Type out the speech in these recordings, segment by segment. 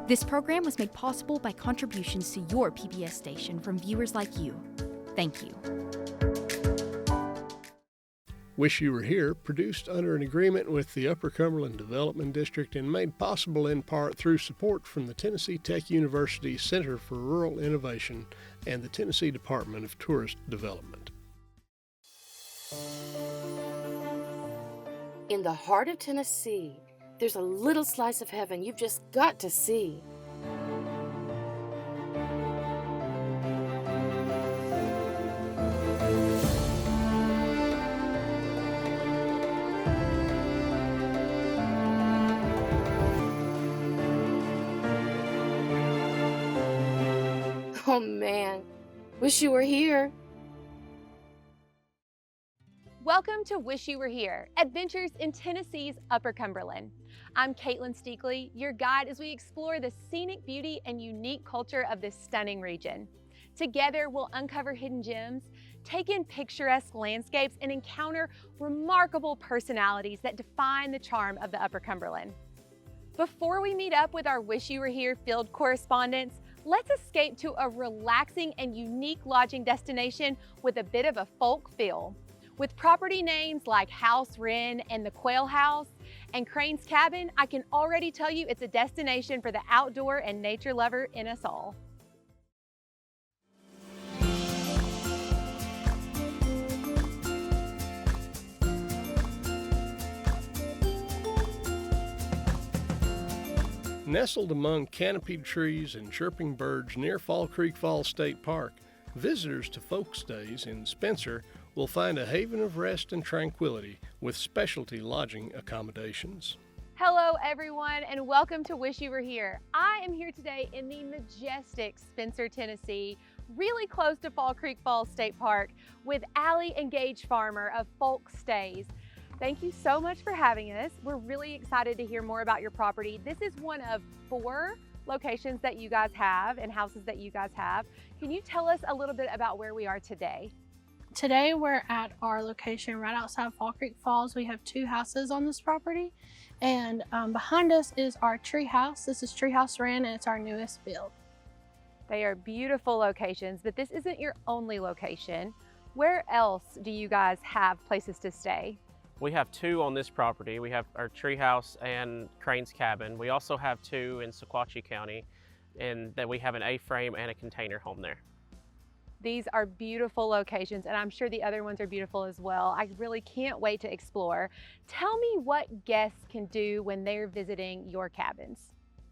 This program was made possible by contributions to your PBS station from viewers like you. Thank you. Wish You Were Here, produced under an agreement with the Upper Cumberland Development District and made possible in part through support from the Tennessee Tech University Center for Rural Innovation and the Tennessee Department of Tourist Development. In the heart of Tennessee, there's a little slice of heaven you've just got to see. Oh man, wish you were here. Welcome to Wish You Were Here, Adventures in Tennessee's Upper Cumberland. I'm Caitlin Steakley, your guide as we explore the scenic beauty and unique culture of this stunning region. Together, we'll uncover hidden gems, take in picturesque landscapes, and encounter remarkable personalities that define the charm of the Upper Cumberland. Before we meet up with our Wish You Were Here field correspondents, let's escape to a relaxing and unique lodging destination with a bit of a folk feel. With property names like House Wren and the Quail House and Crane's Cabin, I can already tell you it's a destination for the outdoor and nature lover in us all. Nestled among canopied trees and chirping birds near Fall Creek Falls State Park, visitors to folk stays in Spencer will find a haven of rest and tranquility with specialty lodging accommodations. Hello everyone, and welcome to Wish You Were Here. I am here today in the majestic Spencer, Tennessee, really close to Fall Creek Falls State Park with Allie and Gage Farmer of Folk Stays. Thank you so much for having us. We're really excited to hear more about your property. This is one of 4 locations that you guys have and houses that you guys have. Can you tell us a little bit about where we are today? Today we're at our location right outside Fall Creek Falls. We have 2 houses on this property, and behind us is our tree house. This is Treehouse Wren, and it's our newest build. They are beautiful locations, but this isn't your only location. Where else do you guys have places to stay? We have 2 on this property. We have our treehouse and Crane's Cabin. We also have 2 in Sequatchie County, and that we have an A-frame and a container home there. These are beautiful locations, and I'm sure the other ones are beautiful as well. I really can't wait to explore. Tell me what guests can do when they're visiting your cabins.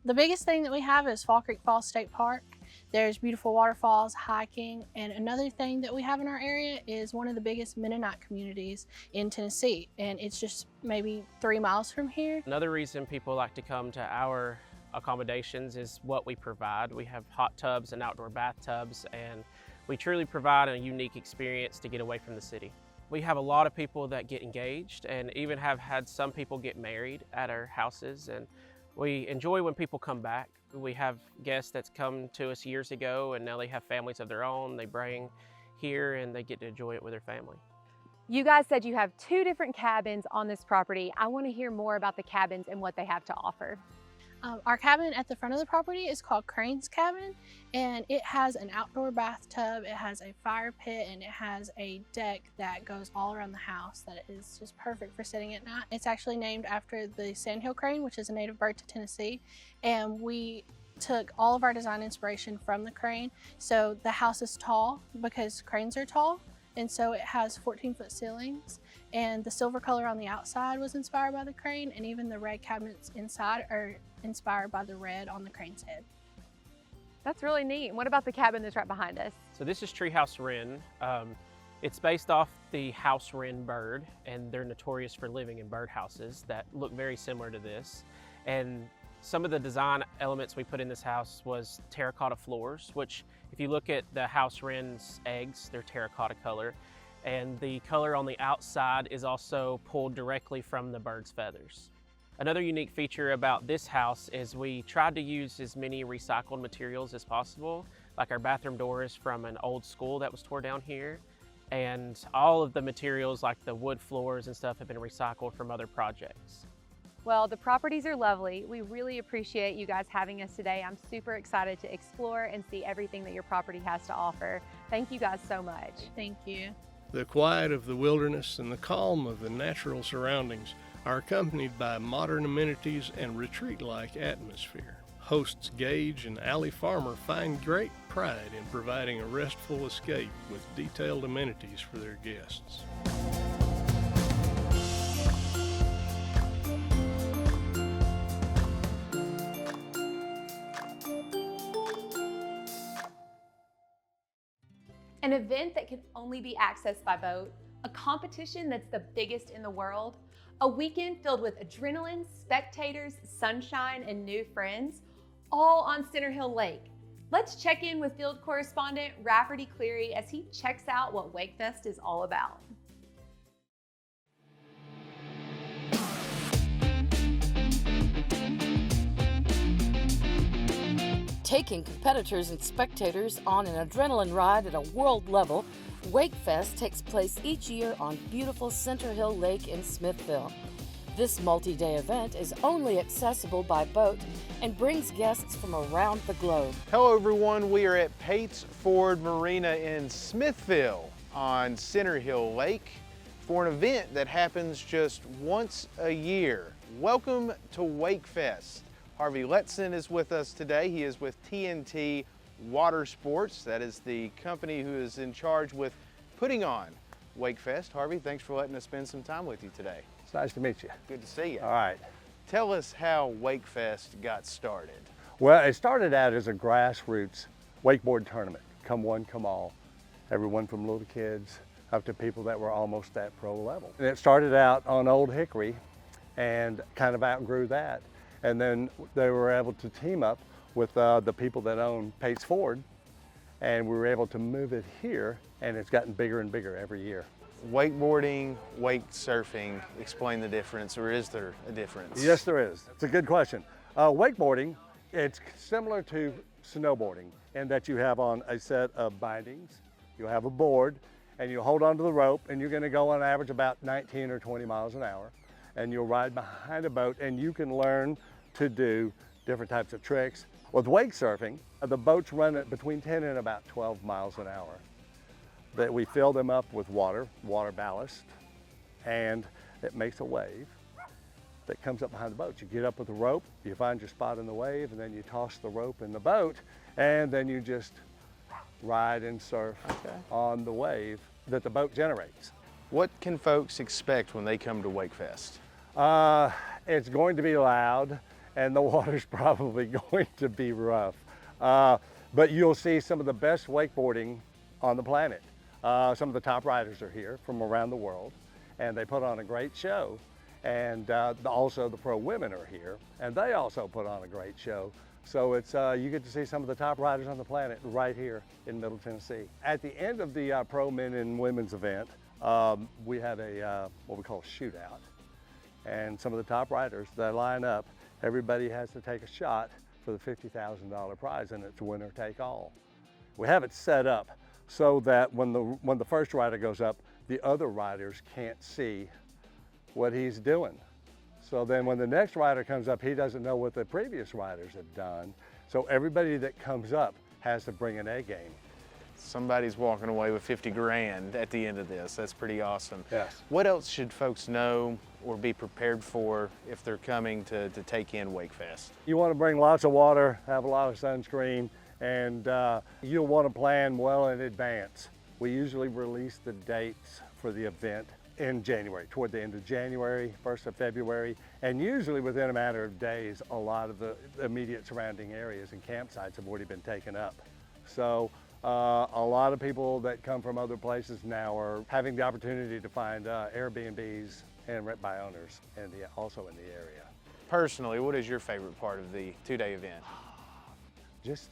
The biggest thing that we have is Fall Creek Falls State Park. There's beautiful waterfalls, hiking, and another thing that we have in our area is one of the biggest Mennonite communities in Tennessee, and it's just maybe 3 miles from here. Another reason people like to come to our accommodations is what we provide. We have hot tubs and outdoor bathtubs, and we truly provide a unique experience to get away from the city. We have a lot of people that get engaged and even have had some people get married at our houses, and we enjoy when people come back. We have guests that's come to us years ago and now they have families of their own. They bring here and they get to enjoy it with their family. You guys said you have 2 different cabins on this property. I want to hear more about the cabins and what they have to offer. Our cabin at the front of the property is called Crane's Cabin, and it has an outdoor bathtub, it has a fire pit, and it has a deck that goes all around the house that is just perfect for sitting at night. It's actually named after the sandhill crane, which is a native bird to Tennessee, and we took all of our design inspiration from the crane. So the house is tall because cranes are tall, and so it has 14-foot ceilings, and the silver color on the outside was inspired by the crane, and even the red cabinets inside are inspired by the red on the crane's head. That's really neat. What about the cabin that's right behind us? So this is Treehouse Wren. It's based off the house wren bird, and they're notorious for living in birdhouses that look very similar to this. And some of the design elements we put in this house was terracotta floors, which if you look at the house wren's eggs, they're terracotta color. And the color on the outside is also pulled directly from the bird's feathers. Another unique feature about this house is we tried to use as many recycled materials as possible. Like our bathroom door is from an old school that was tore down here. And all of the materials like the wood floors and stuff have been recycled from other projects. Well, the properties are lovely. We really appreciate you guys having us today. I'm super excited to explore and see everything that your property has to offer. Thank you guys so much. Thank you. The quiet of the wilderness and the calm of the natural surroundings are accompanied by modern amenities and retreat-like atmosphere. Hosts Gage and Allie Farmer find great pride in providing a restful escape with detailed amenities for their guests. An event that can only be accessed by boat, a competition that's the biggest in the world, a weekend filled with adrenaline, spectators, sunshine, and new friends, all on Center Hill Lake. Let's check in with field correspondent Rafferty Cleary as he checks out what WakeFest is all about. Taking competitors and spectators on an adrenaline ride at a world level, WakeFest takes place each year on beautiful Center Hill Lake in Smithville. This multi-day event is only accessible by boat and brings guests from around the globe. Hello everyone, we are at Pates Ford Marina in Smithville on Center Hill Lake for an event that happens just once a year. Welcome to WakeFest. Harvey Letson is with us today. He is with TNT Water Sports. That is the company who is in charge with putting on WakeFest. Harvey, thanks for letting us spend some time with you today. It's nice to meet you. Good to see you. All right. Tell us how WakeFest got started. Well, it started out as a grassroots wakeboard tournament. Come one, come all. Everyone from little kids up to people that were almost at pro level. And it started out on Old Hickory and kind of outgrew that. And then they were able to team up with the people that own Pates Ford, and we were able to move it here, and it's gotten bigger and bigger every year. Wakeboarding, wake surfing, explain the difference, or is there a difference? Yes, there is. It's a good question. Wakeboarding, it's similar to snowboarding in that you have on a set of bindings, you have a board, and you hold onto the rope, and you're gonna go on average about 19 or 20 miles an hour, and you'll ride behind a boat, and you can learn to do different types of tricks. With wake surfing, the boats run at between 10 and about 12 miles an hour. That we fill them up with water ballast, and it makes a wave that comes up behind the boat. You get up with the rope, you find your spot in the wave, and then you toss the rope in the boat, and then you just ride and surf on the wave that the boat generates. What can folks expect when they come to WakeFest? It's going to be loud, and the water's probably going to be rough. But you'll see some of the best wakeboarding on the planet. Some of the top riders are here from around the world, and they put on a great show. And also the pro women are here, and they also put on a great show. So it's you get to see some of the top riders on the planet right here in Middle Tennessee. At the end of the pro men and women's event, we have a what we call a shootout. And some of the top riders that line up, everybody has to take a shot for the $50,000 prize, and it's winner take all. We have it set up so that when the first rider goes up, the other riders can't see what he's doing. So then when the next rider comes up, he doesn't know what the previous riders have done. So everybody that comes up has to bring an A game. Somebody's walking away with 50 grand at the end of this. That's pretty awesome. Yes. What else should folks know or be prepared for if they're coming to take in WakeFest? You want to bring lots of water, have a lot of sunscreen, and you'll want to plan well in advance. We usually release the dates for the event in January, toward the end of January, 1st of February, and usually within a matter of days, a lot of the immediate surrounding areas and campsites have already been taken up. So a lot of people that come from other places now are having the opportunity to find Airbnbs and rent by owners and also in the area. Personally, what is your favorite part of the two-day event? Just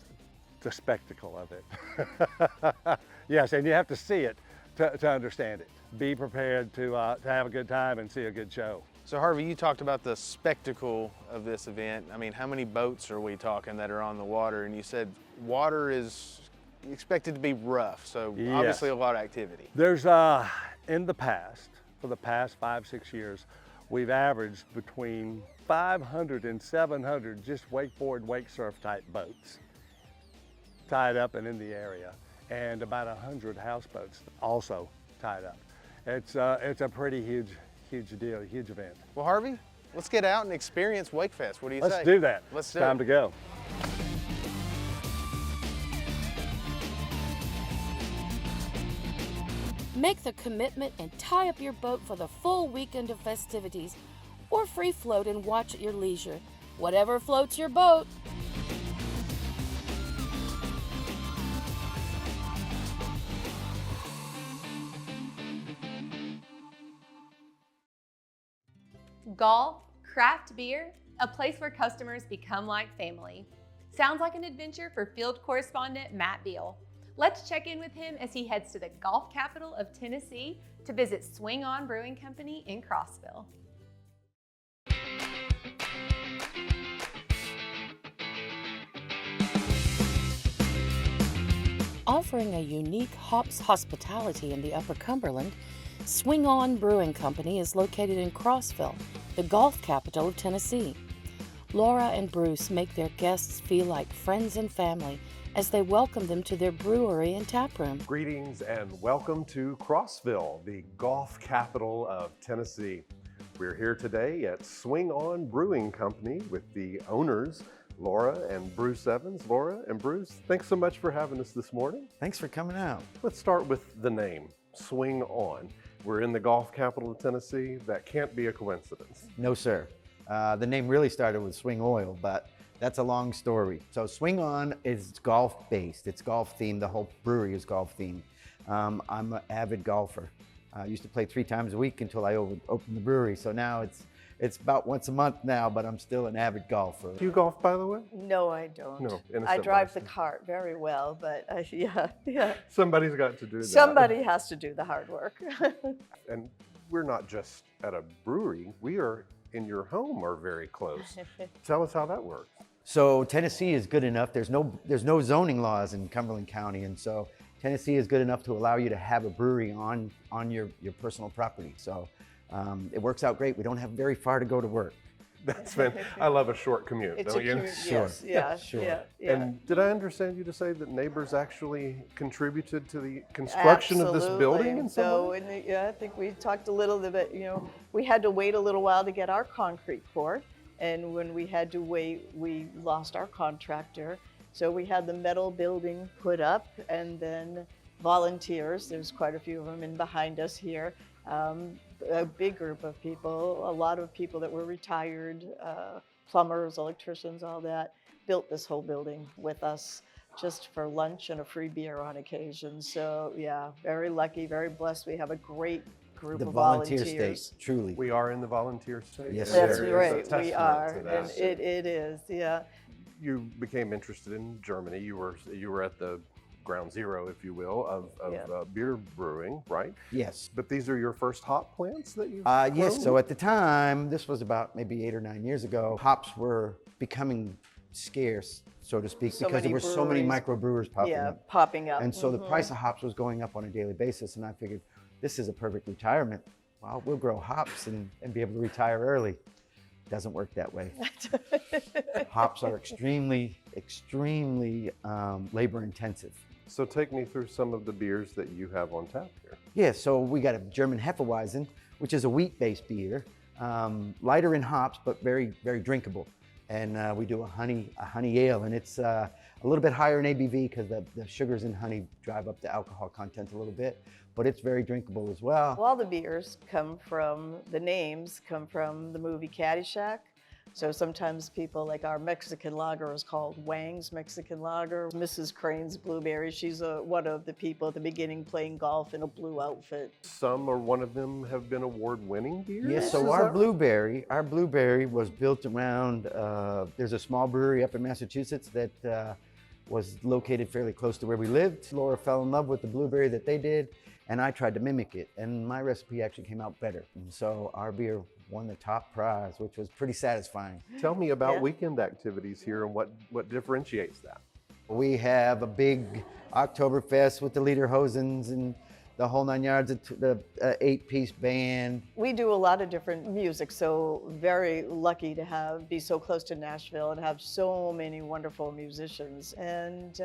the spectacle of it. Yes, and you have to see it to understand it. Be prepared to have a good time and see a good show. So Harvey, you talked about the spectacle of this event. I mean, how many boats are we talking that are on the water? And you said water is expected to be rough, so Yes. obviously a lot of activity. There's, in the past, for the past 5-6 years, we've averaged between 500 and 700 just wakeboard, wake surf type boats tied up and in the area, and about 100 houseboats also tied up. It's a pretty huge deal, huge event. Well, Harvey, let's get out and experience WakeFest. What do you say? Let's do that. Let's do Time it. to go. Make the commitment and tie up your boat for the full weekend of festivities, or free float and watch at your leisure. Whatever floats your boat. Golf, craft beer, a place where customers become like family. Sounds like an adventure for field correspondent Matt Beal. Let's check in with him as he heads to the golf capital of Tennessee to visit Swing On Brewing Company in Crossville. Offering a unique hops hospitality in the Upper Cumberland, Swing On Brewing Company is located in Crossville, the golf capital of Tennessee. Laura and Bruce make their guests feel like friends and family as they welcome them to their brewery and taproom. Greetings and welcome to Crossville, the golf capital of Tennessee. We're here today at Swing On Brewing Company with the owners, Laura and Bruce Evans. Laura and Bruce, thanks so much for having us this morning. Thanks for coming out. Let's start with the name, Swing On. We're in the golf capital of Tennessee. That can't be a coincidence. No, sir. The name really started with Swing Oil, but that's a long story. So Swing On is golf based. It's golf themed. The whole brewery is golf themed. I'm an avid golfer. I used to play 3 times a week until I opened the brewery. So now it's about once a month now, but I'm still an avid golfer. Do you golf, by the way? No, I don't. No, I drive the cart very well, but yeah. Somebody's got to do that. Somebody has to do the hard work. And we're not just at a brewery. We are in your home or very close. Tell us how that works. So Tennessee is good enough. There's no zoning laws in Cumberland County, and so Tennessee is good enough to allow you to have a brewery on your personal property. So it works out great. We don't have very far to go to work. That's been, I love a short commute, It's don't a you? commute, Sure. yes, yeah, Sure. yeah. And did I understand you to say that neighbors actually contributed to the construction of this building in some way? I think we talked a little bit, we had to wait a little while to get our concrete poured. And when we had to wait, we lost our contractor. So we had the metal building put up, and then volunteers, there's quite a few of them in behind us here, a big group of people, a lot of people that were retired, plumbers, electricians, all that, built this whole building with us just for lunch and a free beer on occasion. So yeah, very lucky, very blessed. We have a great group The of volunteer volunteers. state, truly. We are in the volunteer state. Yes, That's sir. right, It's a we testament are, to and that. it is, yeah. You became interested in Germany. You were at the ground zero, if you will, of beer brewing, right? Yes. But these are your first hop plants that you've Yes, grown? so at the time, this was about maybe 8 or 9 years ago, hops were becoming scarce, so to speak, So because there many were so many breweries. microbrewers popping Yeah, up. popping up. And so the price of hops was going up on a daily basis, and I figured, this is a perfect retirement. Well, we'll grow hops and be able to retire early. Doesn't work that way. Hops are extremely labor intensive. So take me through some of the beers that you have on tap here. Yeah, so we got a German Hefeweizen, which is a wheat-based beer, lighter in hops, but very, very drinkable. And we do a honey ale, and it's a little bit higher in ABV because the sugars in honey drive up the alcohol content a little bit, but it's very drinkable as well. All the beers the names come from the movie Caddyshack. So sometimes people, like our Mexican lager is called Wang's Mexican Lager. Mrs. Crane's Blueberry, she's one of the people at the beginning playing golf in a blue outfit. Some or one of them have been award-winning beers? Yes, so our blueberry was built around, there's a small brewery up in Massachusetts that was located fairly close to where we lived. Laura fell in love with the blueberry that they did, and I tried to mimic it, and my recipe actually came out better. And so our beer won the top prize, which was pretty satisfying. Tell me about weekend activities here and what differentiates that. We have a big Oktoberfest with the Lederhosens, and the whole 9 yards, the 8-piece band. We do a lot of different music, so very lucky to be so close to Nashville and have so many wonderful musicians. And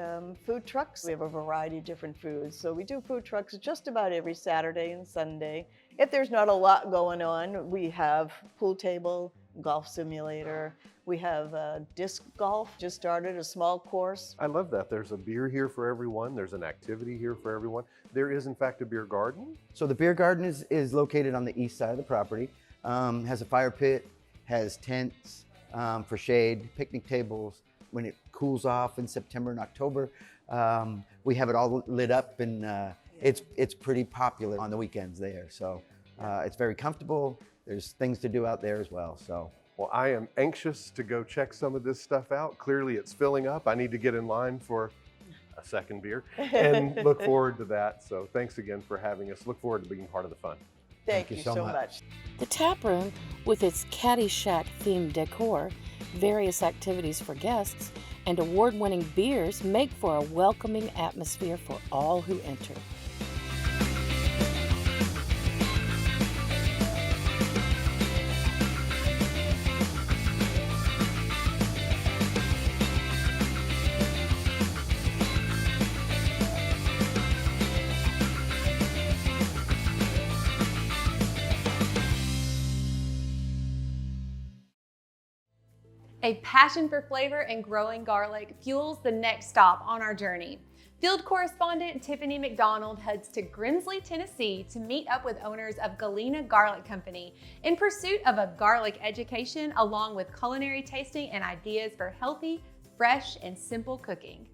food trucks, we have a variety of different foods. So we do food trucks just about every Saturday and Sunday. If there's not a lot going on, we have pool table, golf simulator. We have disc golf, just started a small course. I love that. There's a beer here for everyone. There's an activity here for everyone. There is, in fact, a beer garden. So the beer garden is located on the east side of the property. Has a fire pit, has tents for shade, picnic tables. When it cools off in September and October, we have it all lit up, and it's pretty popular on the weekends there. So it's very comfortable. There's things to do out there as well. So. Well, I am anxious to go check some of this stuff out. Clearly it's filling up. I need to get in line for a second beer and look forward to that. So thanks again for having us. Look forward to being part of the fun. Thank you so much. The taproom, with its Caddyshack themed decor, various activities for guests, and award-winning beers make for a welcoming atmosphere for all who enter. A passion for flavor and growing garlic fuels the next stop on our journey. Field correspondent Tiffany McDonald heads to Grimsley, Tennessee to meet up with owners of Galena Garlic Company in pursuit of a garlic education along with culinary tasting and ideas for healthy, fresh, and simple cooking.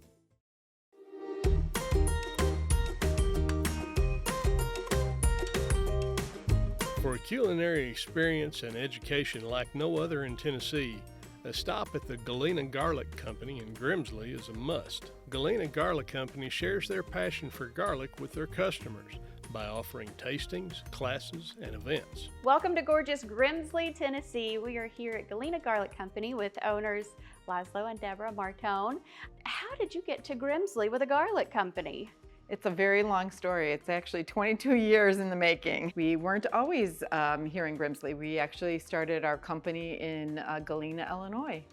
For a culinary experience and education like no other in Tennessee, a stop at the Galena Garlic Company in Grimsley is a must. Galena Garlic Company shares their passion for garlic with their customers by offering tastings, classes, and events. Welcome to gorgeous Grimsley, Tennessee. We are here at Galena Garlic Company with owners Laszlo and Deborah Martone. How did you get to Grimsley with a garlic company? It's a very long story. It's actually 22 years in the making. We weren't always here in Grimsley. We actually started our company in Galena, Illinois.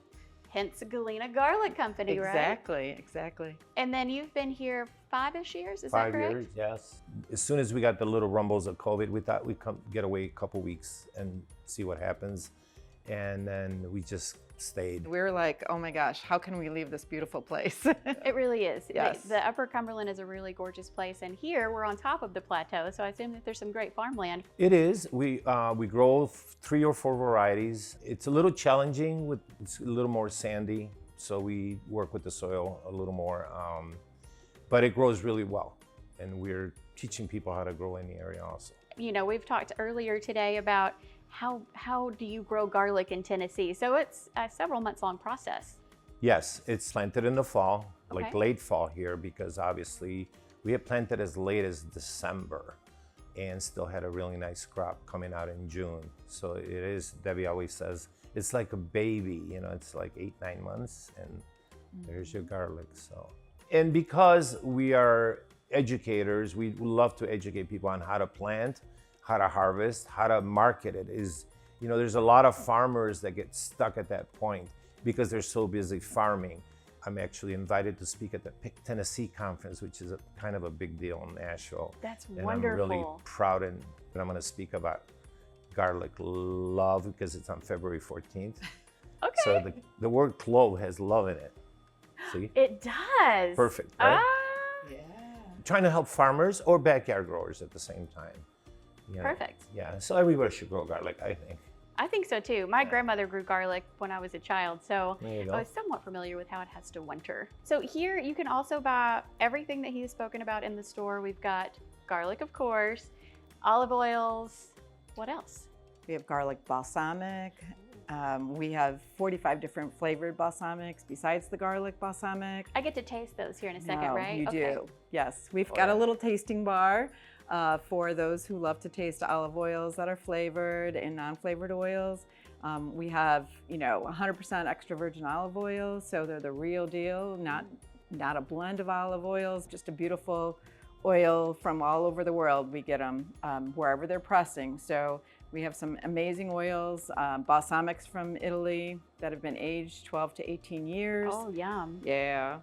Hence Galena Garlic Company, right? Exactly. And then you've been here 5-ish years, is that correct? 5 years, yes. As soon as we got the little rumbles of COVID, we thought we'd get away a couple weeks and see what happens. And then we just stayed. We were like, oh my gosh, how can we leave this beautiful place? It really is. Yes. The Upper Cumberland is a really gorgeous place, and here we're on top of the plateau, so I assume that there's some great farmland. It is. We grow 3 or 4 varieties. It's a little challenging, it's a little more sandy, so we work with the soil a little more, but it grows really well, and we're teaching people how to grow in the area also. You know, we've talked earlier today about how do you grow garlic in Tennessee? So it's a several months long process. Yes, it's planted in the fall, Okay. like late fall here, because obviously we had planted as late as December and still had a really nice crop coming out in June. So it is, Debbie always says, it's like a baby, you know, it's like 8-9 months and there's your garlic. So, and because we are educators, we love to educate people on how to plant, how to harvest, how to market it. You know, there's a lot of farmers that get stuck at that point because they're so busy farming. I'm actually invited to speak at the Pick Tennessee conference, which is kind of a big deal in Nashville. That's and wonderful. I'm really proud, and I'm going to speak about garlic love because it's on February 14th. Okay. So the word clove has love in it. See? It does. Perfect, right? Yeah. Trying to help farmers or backyard growers at the same time. You know? Perfect. Yeah, so everybody should grow garlic, I think. I think so too. My grandmother grew garlic when I was a child, so There you go. I was somewhat familiar with how it has to winter. So here you can also buy everything that he's spoken about in the store. We've got garlic, of course, olive oils. What else? We have garlic balsamic. We have 45 different flavored balsamics besides the garlic balsamic. I get to taste those here in a second, No, right? You Okay. do. Yes, we've got a little tasting bar for those who love to taste olive oils that are flavored and non-flavored oils. We have, 100% extra virgin olive oils, so they're the real deal, not a blend of olive oils, just a beautiful oil from all over the world. We get them wherever they're pressing. So we have some amazing oils, balsamics from Italy that have been aged 12 to 18 years. Oh, yum. Yeah,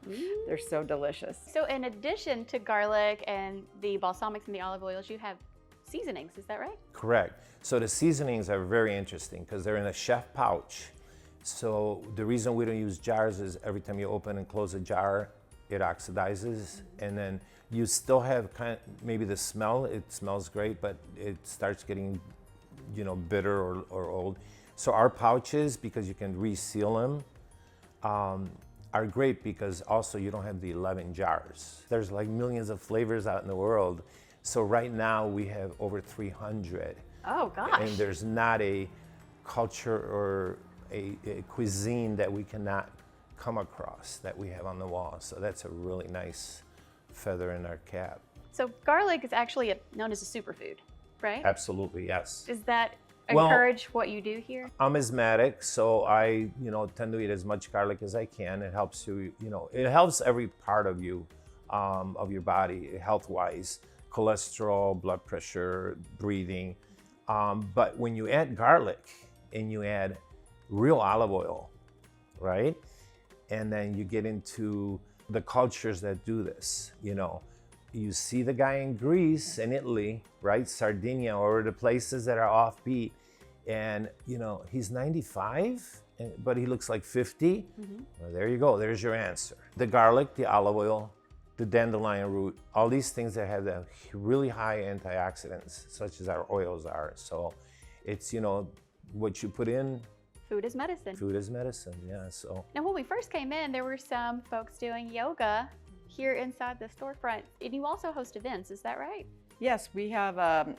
they're so delicious. So in addition to garlic and the balsamics and the olive oils, you have seasonings, is that right? Correct. So the seasonings are very interesting because they're in a chef pouch. So the reason we don't use jars is every time you open and close a jar, it oxidizes, and then you still have kind of maybe the smell. It smells great, but it starts getting, you know, bitter or old. So our pouches, because you can reseal them, are great because also you don't have the 11 jars. There's like millions of flavors out in the world. So right now we have over 300. Oh gosh. And there's not a culture or a cuisine that we cannot come across that we have on the wall. So that's a really nice feather in our cap. So garlic is actually known as a superfood, right? Absolutely, yes. Is that Well, encourage what you do here? I'm asthmatic, so I, tend to eat as much garlic as I can. It helps you, it helps every part of you, of your body, health-wise, cholesterol, blood pressure, breathing. But when you add garlic and you add real olive oil, right? And then you get into the cultures that do this, You see the guy in Greece and Italy, right? Sardinia, or the places that are offbeat. And, he's 95, but he looks like 50. Well, there you go. There's your answer. The garlic, the olive oil, the dandelion root, all these things that have the really high antioxidants, such as our oils are. So it's, what you put in. Food is medicine. Food is medicine, yeah. So now, when we first came in, there were some folks doing yoga here inside the storefront, and you also host events, is that right? Yes, we have a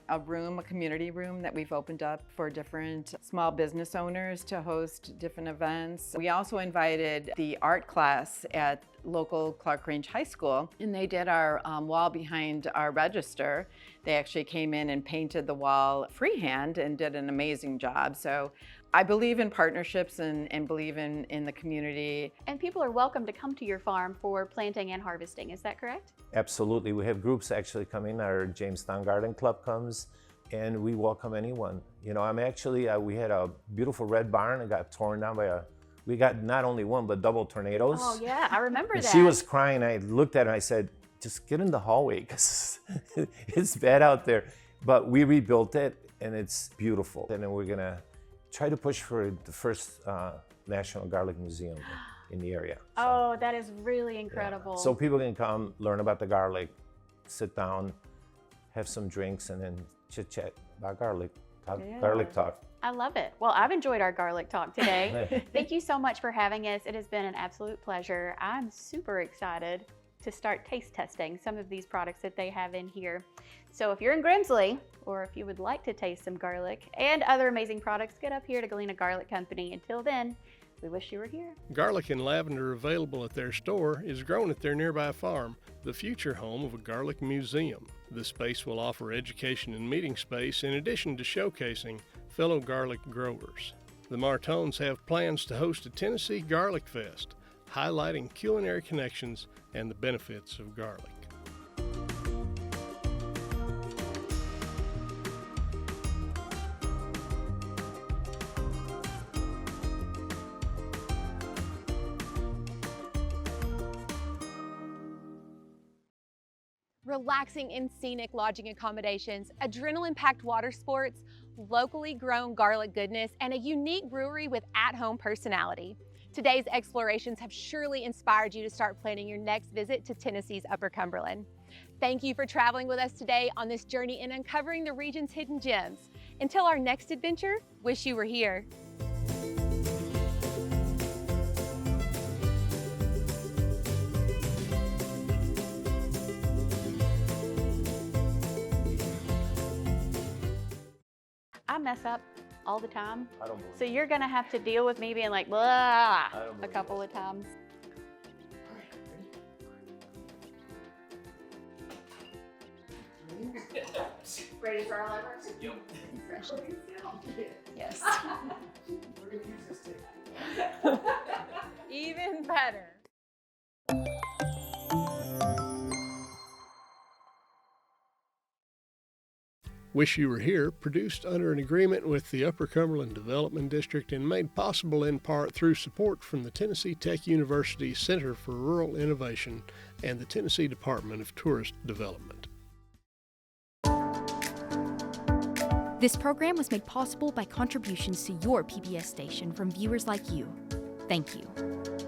community room that we've opened up for different small business owners to host different events. We also invited the art class at local Clark Range High School, and they did our wall behind our register. They actually came in and painted the wall freehand and did an amazing job. So I believe in partnerships and believe in the community. And people are welcome to come to your farm for planting and harvesting, is that correct? absolutely, we have groups actually coming. Our Jamestown Garden Club comes, and we welcome anyone. I'm actually, we had a beautiful red barn. It got torn down by we got not only one, but double tornadoes. Oh yeah, I remember and that. She was crying. I looked at her and I said, just get in the hallway because it's bad out there. But we rebuilt it and it's beautiful. And then we're gonna try to push for the first National Garlic Museum in the area. Oh, that is really incredible. Yeah. So people can come, learn about the garlic, sit down, have some drinks, and then chit chat about garlic, garlic talk. I love it. Well, I've enjoyed our garlic talk today. Thank you so much for having us. It has been an absolute pleasure. I'm super excited to start taste testing some of these products that they have in here. So if you're in Grimsley, or if you would like to taste some garlic and other amazing products, get up here to Galena Garlic Company. Until then, we wish you were here. Garlic and lavender available at their store is grown at their nearby farm, the future home of a garlic museum. The space will offer education and meeting space in addition to showcasing fellow garlic growers. The Martones have plans to host a Tennessee Garlic Fest, highlighting culinary connections and the benefits of garlic. Relaxing in scenic lodging accommodations, adrenaline-packed water sports, locally grown garlic goodness, and a unique brewery with at-home personality. Today's explorations have surely inspired you to start planning your next visit to Tennessee's Upper Cumberland. Thank you for traveling with us today on this journey in uncovering the region's hidden gems. Until our next adventure, wish you were here. I mess up all the time. I don't believe So you're gonna have to deal with me being like, blah, don't a believe couple of times. Ready for our levers? Yep. Fresh. Yes. Even better. Wish You Were Here, produced under an agreement with the Upper Cumberland Development District and made possible in part through support from the Tennessee Tech University Center for Rural Innovation and the Tennessee Department of Tourist Development. This program was made possible by contributions to your PBS station from viewers like you. Thank you.